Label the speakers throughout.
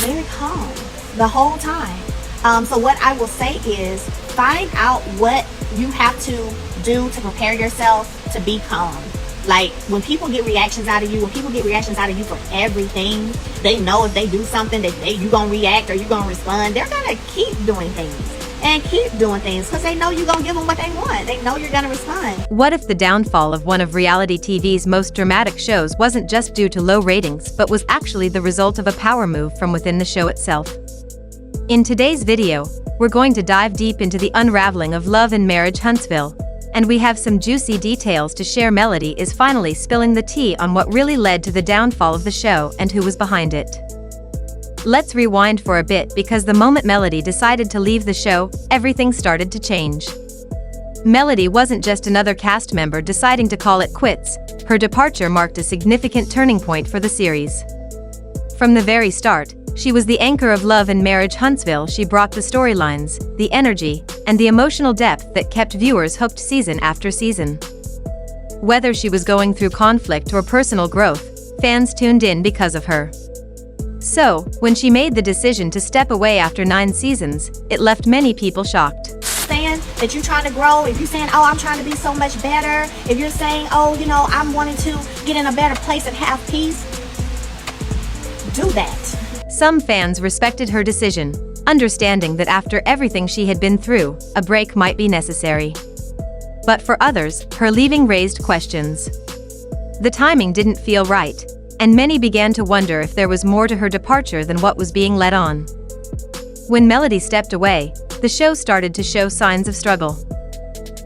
Speaker 1: very calm the whole time. So what I will say is find out what you have to do to prepare yourself to be calm. Like when people get reactions out of you, for everything, they know if they do something that you gonna react or you gonna respond, they're gonna keep doing things because they know you're gonna give them what they want. They know you're gonna respond.
Speaker 2: What if the downfall of one of reality TV's most dramatic shows wasn't just due to low ratings but was actually the result of a power move from within the show itself? In today's video, we're going to dive deep into the unraveling of Love and Marriage Huntsville, and we have some juicy details to share. Melody is finally spilling the tea on what really led to the downfall of the show and who was behind it. Let's rewind for a bit because the moment Melody decided to leave the show, everything started to change. Melody wasn't just another cast member deciding to call it quits. Her departure marked a significant turning point for the series. From the very start, she was the anchor of Love and Marriage Huntsville. She brought the storylines, the energy, and the emotional depth that kept viewers hooked season after season. Whether she was going through conflict or personal growth, fans tuned in because of her. So, when she made the decision to step away after 9 seasons, it left many people shocked.
Speaker 1: Saying that you're trying to grow, if you're saying, oh, I'm trying to be so much better, if you're saying, oh, I'm wanting to get in a better place and have peace, do that.
Speaker 2: Some fans respected her decision, understanding that after everything she had been through, a break might be necessary. But for others, her leaving raised questions. The timing didn't feel right, and many began to wonder if there was more to her departure than what was being let on. When Melody stepped away, the show started to show signs of struggle.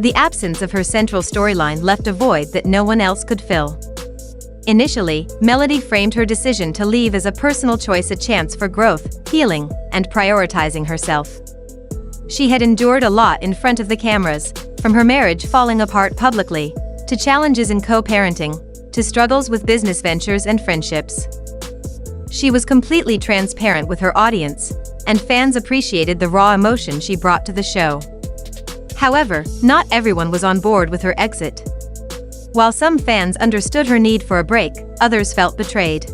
Speaker 2: The absence of her central storyline left a void that no one else could fill. Initially, Melody framed her decision to leave as a personal choice, a chance for growth, healing, and prioritizing herself. She had endured a lot in front of the cameras, from her marriage falling apart publicly, to challenges in co-parenting, to struggles with business ventures and friendships. She was completely transparent with her audience, and fans appreciated the raw emotion she brought to the show. However, not everyone was on board with her exit. While some fans understood her need for a break, others felt betrayed.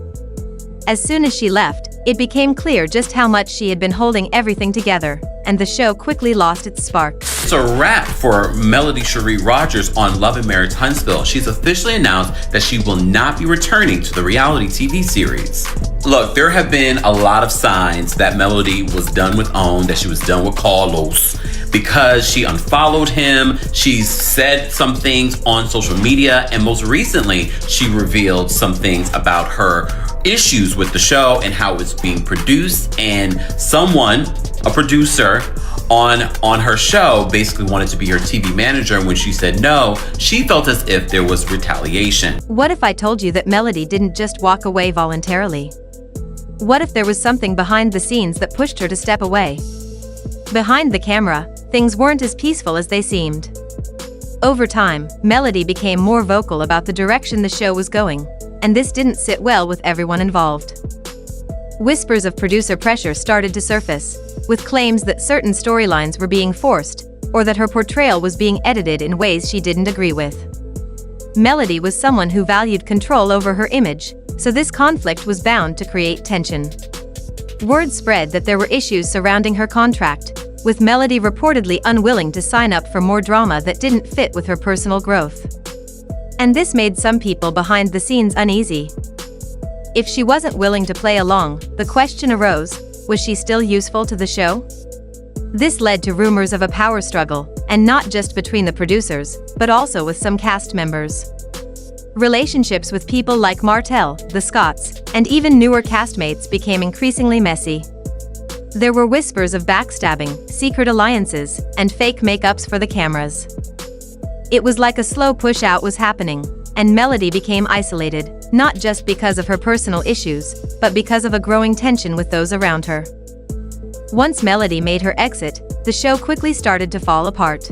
Speaker 2: As soon as she left, it became clear just how much she had been holding everything together, and the show quickly lost its spark.
Speaker 3: It's a wrap for Melody Cherie Rogers on Love and Marriage Huntsville. She's officially announced that she will not be returning to the reality TV series. Look, there have been a lot of signs that Melody was done with OWN, that she was done with Carlos, because she unfollowed him, she's said some things on social media, and most recently, she revealed some things about her issues with the show and how it's being produced, and someone, a producer on her show, basically wanted to be her TV manager, and when she said no, she felt as if there was retaliation.
Speaker 2: What if I told you that Melody didn't just walk away voluntarily? What if there was something behind the scenes that pushed her to step away? Behind the camera, things weren't as peaceful as they seemed. Over time, Melody became more vocal about the direction the show was going, and this didn't sit well with everyone involved. Whispers of producer pressure started to surface, with claims that certain storylines were being forced, or that her portrayal was being edited in ways she didn't agree with. Melody was someone who valued control over her image, so this conflict was bound to create tension. Word spread that there were issues surrounding her contract, with Melody reportedly unwilling to sign up for more drama that didn't fit with her personal growth. And this made some people behind the scenes uneasy. If she wasn't willing to play along, the question arose, was she still useful to the show? This led to rumors of a power struggle, and not just between the producers, but also with some cast members. Relationships with people like Martell, the Scotts, and even newer castmates became increasingly messy. There were whispers of backstabbing, secret alliances, and fake makeups for the cameras. It was like a slow push-out was happening, and Melody became isolated, not just because of her personal issues, but because of a growing tension with those around her. Once Melody made her exit, the show quickly started to fall apart.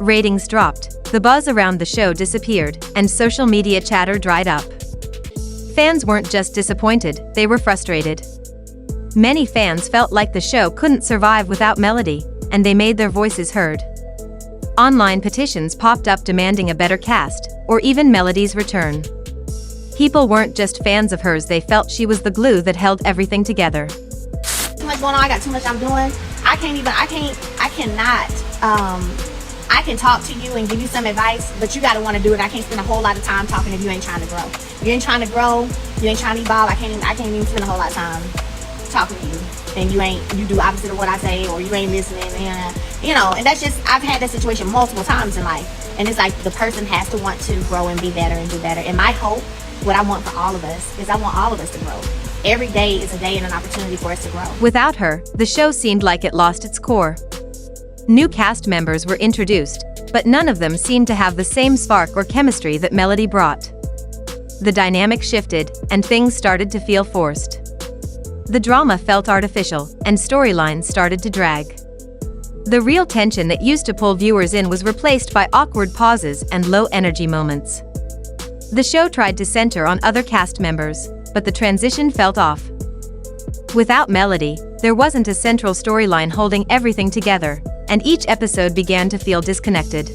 Speaker 2: Ratings dropped, the buzz around the show disappeared, and social media chatter dried up. Fans weren't just disappointed, they were frustrated. Many fans felt like the show couldn't survive without Melody, and they made their voices heard. Online petitions popped up demanding a better cast, or even Melody's return. People weren't just fans of hers, they felt she was the glue that held everything together.
Speaker 1: much going on. I got too much I'm doing. I can talk to you and give you some advice, but you gotta want to do it. I can't spend a whole lot of time talking if you ain't trying to grow. If you ain't trying to grow, you ain't trying to evolve. I can't even spend a whole lot of time talking to you, and you do opposite of what I say, or you ain't listening, and and that's just, I've had that situation multiple times in life, and it's like the person has to want to grow and be better and do better. And my hope, what I want for all of us, is I want all of us to grow. Every day is a day and an opportunity for us to grow.
Speaker 2: Without her, the show seemed like it lost its core. New cast members were introduced, but none of them seemed to have the same spark or chemistry that Melody brought. The dynamic shifted, and things started to feel forced. The drama felt artificial, and storylines started to drag. The real tension that used to pull viewers in was replaced by awkward pauses and low-energy moments. The show tried to center on other cast members, but the transition felt off. Without Melody, there wasn't a central storyline holding everything together, and each episode began to feel disconnected.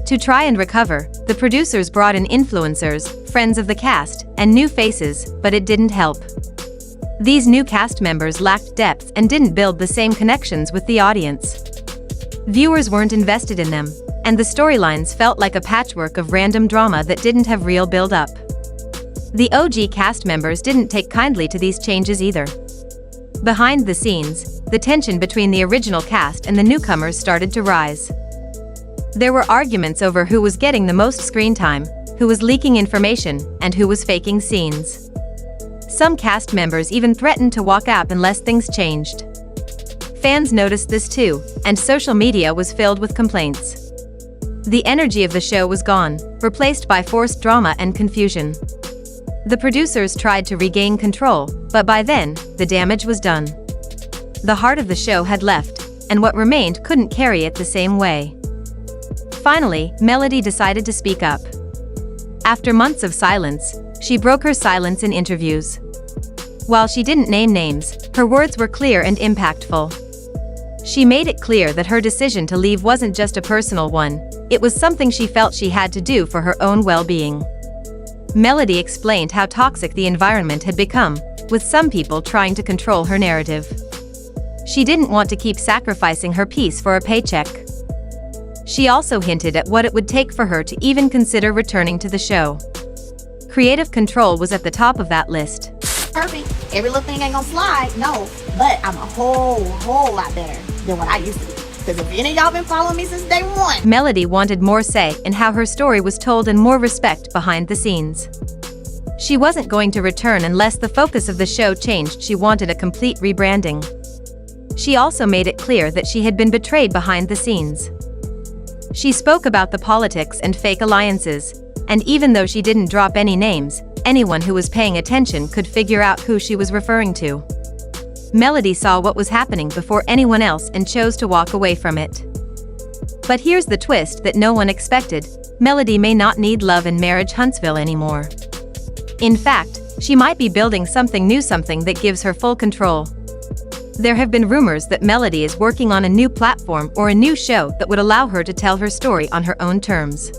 Speaker 2: To try and recover, the producers brought in influencers, friends of the cast, and new faces, but it didn't help. These new cast members lacked depth and didn't build the same connections with the audience. Viewers weren't invested in them, and the storylines felt like a patchwork of random drama that didn't have real build-up. The OG cast members didn't take kindly to these changes either. Behind the scenes, the tension between the original cast and the newcomers started to rise. There were arguments over who was getting the most screen time, who was leaking information, and who was faking scenes. Some cast members even threatened to walk out unless things changed. Fans noticed this too, and social media was filled with complaints. The energy of the show was gone, replaced by forced drama and confusion. The producers tried to regain control, but by then, the damage was done. The heart of the show had left, and what remained couldn't carry it the same way. Finally, Melody decided to speak up. After months of silence, she broke her silence in interviews. While she didn't name names, her words were clear and impactful. She made it clear that her decision to leave wasn't just a personal one, it was something she felt she had to do for her own well-being. Melody explained how toxic the environment had become, with some people trying to control her narrative. She didn't want to keep sacrificing her peace for a paycheck. She also hinted at what it would take for her to even consider returning to the show. Creative control was at the top of that list.
Speaker 1: Perfect. Every little thing ain't gonna slide, no, but I'm a whole lot better than what I used to be. Because if any of y'all been following me since day one.
Speaker 2: Melody wanted more say in how her story was told and more respect behind the scenes. She wasn't going to return unless the focus of the show changed. She wanted a complete rebranding. She also made it clear that she had been betrayed behind the scenes. She spoke about the politics and fake alliances, and even though she didn't drop any names, anyone who was paying attention could figure out who she was referring to. Melody saw what was happening before anyone else and chose to walk away from it. But here's the twist that no one expected: Melody may not need Love and Marriage Huntsville anymore. In fact, she might be building something new, something that gives her full control. There have been rumors that Melody is working on a new platform or a new show that would allow her to tell her story on her own terms.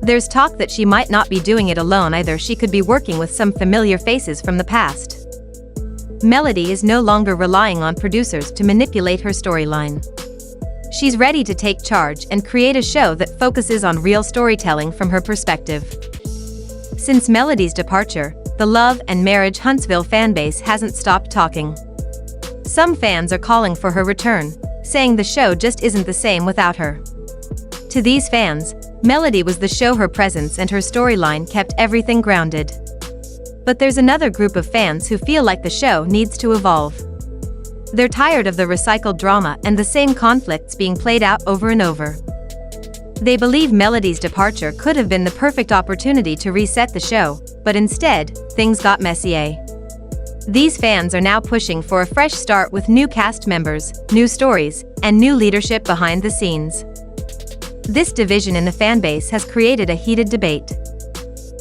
Speaker 2: There's talk that she might not be doing it alone either. She could be working with some familiar faces from the past. Melody is no longer relying on producers to manipulate her storyline. She's ready to take charge and create a show that focuses on real storytelling from her perspective. Since Melody's departure, the Love and Marriage Huntsville fanbase hasn't stopped talking. Some fans are calling for her return, saying the show just isn't the same without her. To these fans, Melody was the show. Her presence and her storyline kept everything grounded. But there's another group of fans who feel like the show needs to evolve. They're tired of the recycled drama and the same conflicts being played out over and over. They believe Melody's departure could have been the perfect opportunity to reset the show, but instead, things got messy. These fans are now pushing for a fresh start with new cast members, new stories, and new leadership behind the scenes. This division in the fanbase has created a heated debate.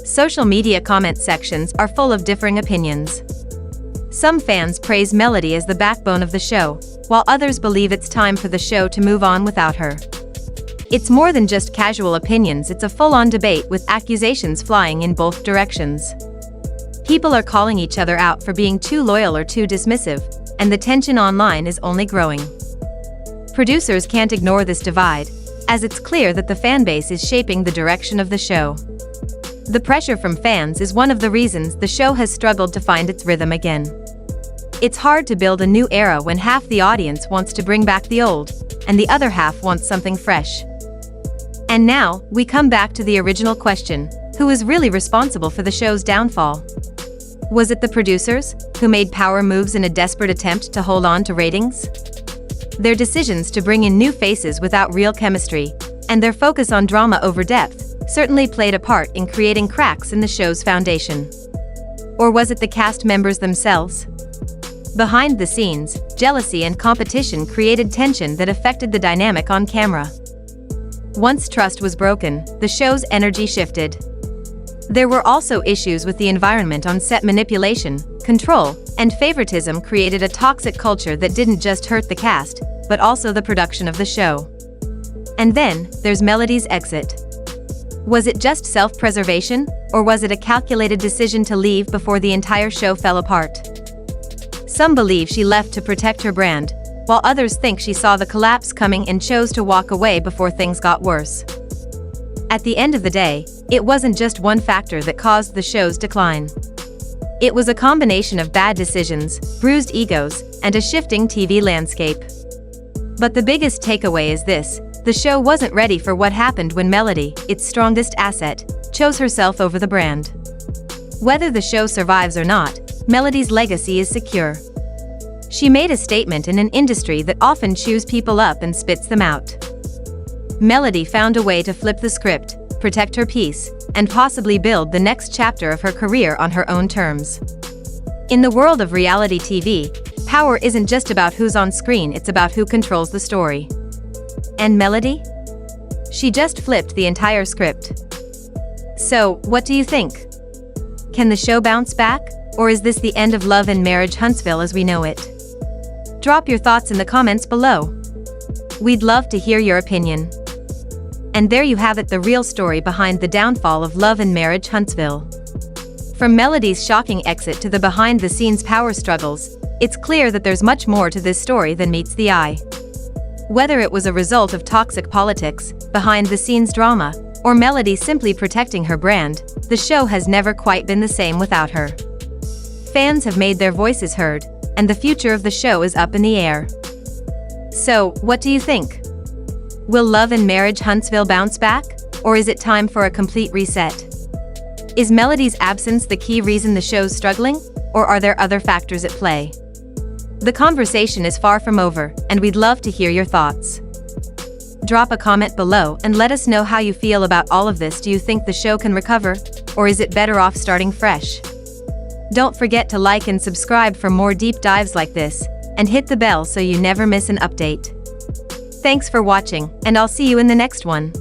Speaker 2: Social media comment sections are full of differing opinions. Some fans praise Melody as the backbone of the show, while others believe it's time for the show to move on without her. It's more than just casual opinions, it's a full-on debate with accusations flying in both directions. People are calling each other out for being too loyal or too dismissive, and the tension online is only growing. Producers can't ignore this divide, as it's clear that the fanbase is shaping the direction of the show. The pressure from fans is one of the reasons the show has struggled to find its rhythm again. It's hard to build a new era when half the audience wants to bring back the old, and the other half wants something fresh. And now, we come back to the original question: who is really responsible for the show's downfall? Was it the producers, who made power moves in a desperate attempt to hold on to ratings? Their decisions to bring in new faces without real chemistry, and their focus on drama over depth, certainly played a part in creating cracks in the show's foundation. Or was it the cast members themselves? Behind the scenes, jealousy and competition created tension that affected the dynamic on camera. Once trust was broken, the show's energy shifted. There were also issues with the environment on set. Manipulation, control, and favoritism created a toxic culture that didn't just hurt the cast, but also the production of the show. And then, there's Melody's exit. Was it just self-preservation, or was it a calculated decision to leave before the entire show fell apart? Some believe she left to protect her brand, while others think she saw the collapse coming and chose to walk away before things got worse. At the end of the day, it wasn't just one factor that caused the show's decline. It was a combination of bad decisions, bruised egos, and a shifting TV landscape. But the biggest takeaway is this: the show wasn't ready for what happened when Melody, its strongest asset, chose herself over the brand. Whether the show survives or not, Melody's legacy is secure. She made a statement in an industry that often chews people up and spits them out. Melody found a way to flip the script, protect her peace, and possibly build the next chapter of her career on her own terms. In the world of reality TV, power isn't just about who's on screen, it's about who controls the story. And Melody? She just flipped the entire script. So, what do you think? Can the show bounce back, or is this the end of Love and Marriage Huntsville as we know it? Drop your thoughts in the comments below. We'd love to hear your opinion. And there you have it, the real story behind the downfall of Love and Marriage Huntsville. From Melody's shocking exit to the behind-the-scenes power struggles, it's clear that there's much more to this story than meets the eye. Whether it was a result of toxic politics, behind-the-scenes drama, or Melody simply protecting her brand, the show has never quite been the same without her. Fans have made their voices heard, and the future of the show is up in the air. So, what do you think? Will Love and Marriage Huntsville bounce back, or is it time for a complete reset? Is Melody's absence the key reason the show's struggling, or are there other factors at play? The conversation is far from over, and we'd love to hear your thoughts. Drop a comment below and let us know how you feel about all of this. Do you think the show can recover, or is it better off starting fresh? Don't forget to like and subscribe for more deep dives like this, and hit the bell so you never miss an update. Thanks for watching, and I'll see you in the next one.